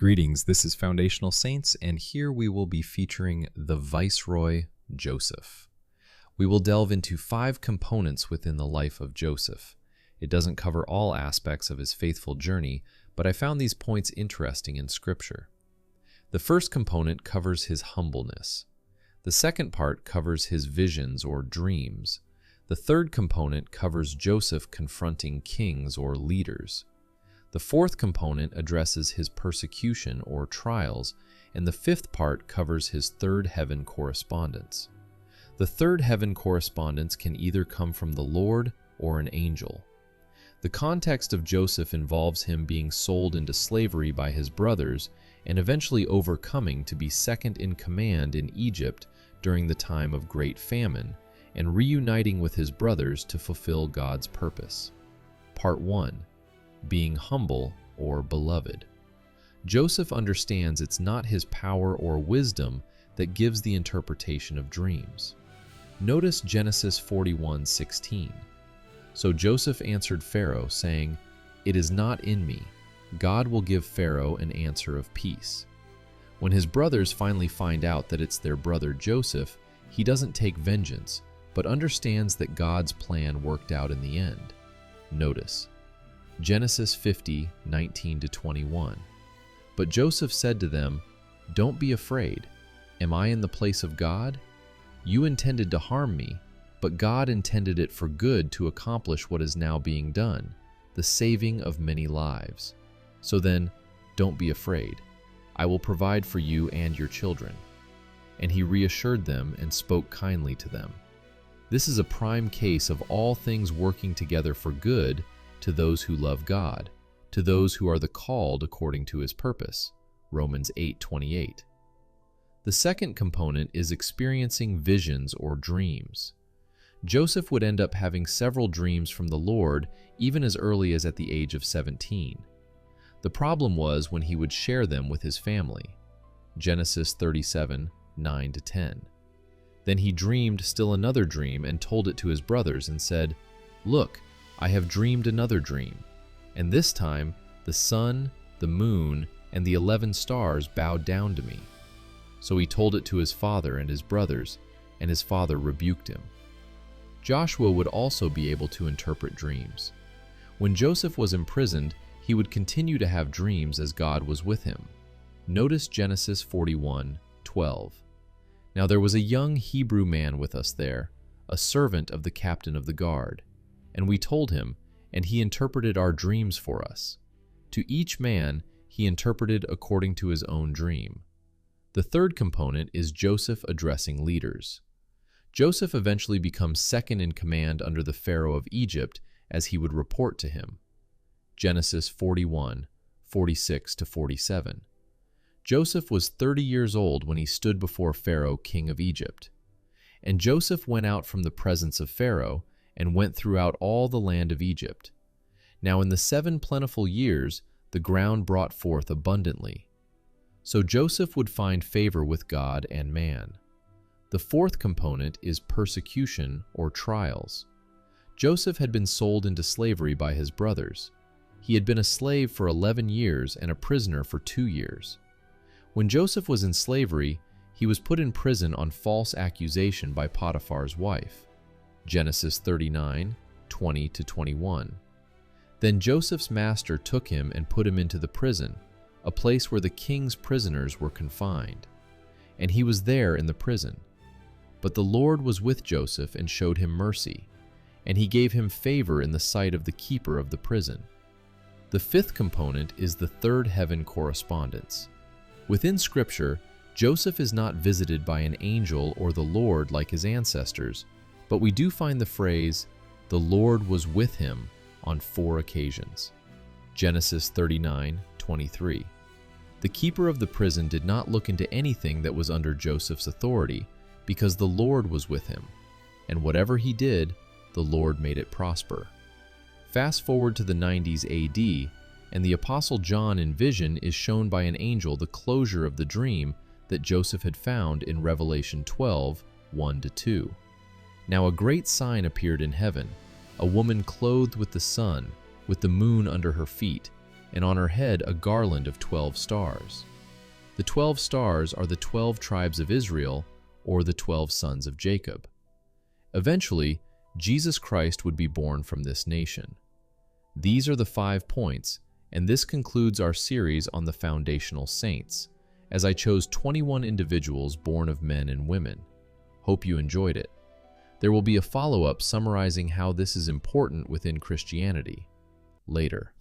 Greetings, this is Foundational Saints, and here we will be featuring the Viceroy Joseph. We will delve into 5 components within the life of Joseph. It doesn't cover all aspects of his faithful journey, but I found these points interesting in Scripture. The first component covers his humbleness. The second part covers his visions or dreams. The third component covers Joseph confronting kings or leaders. The fourth component addresses his persecution or trials, and the fifth part covers his third heaven correspondence. The third heaven correspondence can either come from the Lord or an angel. The context of Joseph involves him being sold into slavery by his brothers and eventually overcoming to be second in command in Egypt during the time of great famine, and reuniting with his brothers to fulfill God's purpose. Part 1. Being humble or beloved. Joseph understands it's not his power or wisdom that gives the interpretation of dreams. Notice Genesis 41:16. So Joseph answered Pharaoh, saying, "It is not in me. God will give Pharaoh an answer of peace." When his brothers finally find out that it's their brother Joseph, he doesn't take vengeance, but understands that God's plan worked out in the end. Notice Genesis 50:19-21. But Joseph said to them, "Don't be afraid. Am I in the place of God? You intended to harm me, but God intended it for good to accomplish what is now being done, the saving of many lives. So then, don't be afraid. I will provide for you and your children." And he reassured them and spoke kindly to them. This is a prime case of all things working together for good to those who love God, to those who are the called according to his purpose. Romans 8:28. The second component is experiencing visions or dreams. Joseph would end up having several dreams from the Lord even as early as at the age of 17. The problem was when he would share them with his family. Genesis 37:9-10. Then he dreamed still another dream and told it to his brothers and said, "Look, I have dreamed another dream, and this time the sun, the moon, and the 11 stars bowed down to me." So he told it to his father and his brothers, and his father rebuked him. Joshua would also be able to interpret dreams. When Joseph was imprisoned, he would continue to have dreams as God was with him. Notice Genesis 41:12. Now there was a young Hebrew man with us there, a servant of the captain of the guard. And we told him, and he interpreted our dreams for us. To each man he interpreted according to his own dream. The third component is Joseph addressing leaders. Joseph eventually becomes second in command under the Pharaoh of Egypt as he would report to him. Genesis 41:46-47. Joseph was 30 years old when he stood before Pharaoh, king of Egypt. And Joseph went out from the presence of Pharaoh and went throughout all the land of Egypt. Now in the 7 plentiful years, the ground brought forth abundantly. So Joseph would find favor with God and man. The fourth component is persecution or trials. Joseph had been sold into slavery by his brothers. He had been a slave for 11 years and a prisoner for 2 years. When Joseph was in slavery, he was put in prison on false accusation by Potiphar's wife. Genesis 39:20-21. Then Joseph's master took him and put him into the prison, a place where the king's prisoners were confined. And he was there in the prison. But the Lord was with Joseph and showed him mercy, and he gave him favor in the sight of the keeper of the prison. The fifth component is the third heaven correspondence. Within Scripture, Joseph is not visited by an angel or the Lord like his ancestors, but we do find the phrase, "The Lord was with him," on 4 occasions. Genesis 39:23. The keeper of the prison did not look into anything that was under Joseph's authority, because the Lord was with him, and whatever he did, the Lord made it prosper. Fast forward to the 90s AD, and the Apostle John in vision is shown by an angel the closure of the dream that Joseph had found in Revelation 12:1-2. Now a great sign appeared in heaven, a woman clothed with the sun, with the moon under her feet, and on her head a garland of 12 stars. The 12 stars are the 12 tribes of Israel, or the 12 sons of Jacob. Eventually, Jesus Christ would be born from this nation. These are the 5 points, and this concludes our series on the foundational saints, as I chose 21 individuals born of men and women. Hope you enjoyed it. There will be a follow-up summarizing how this is important within Christianity later.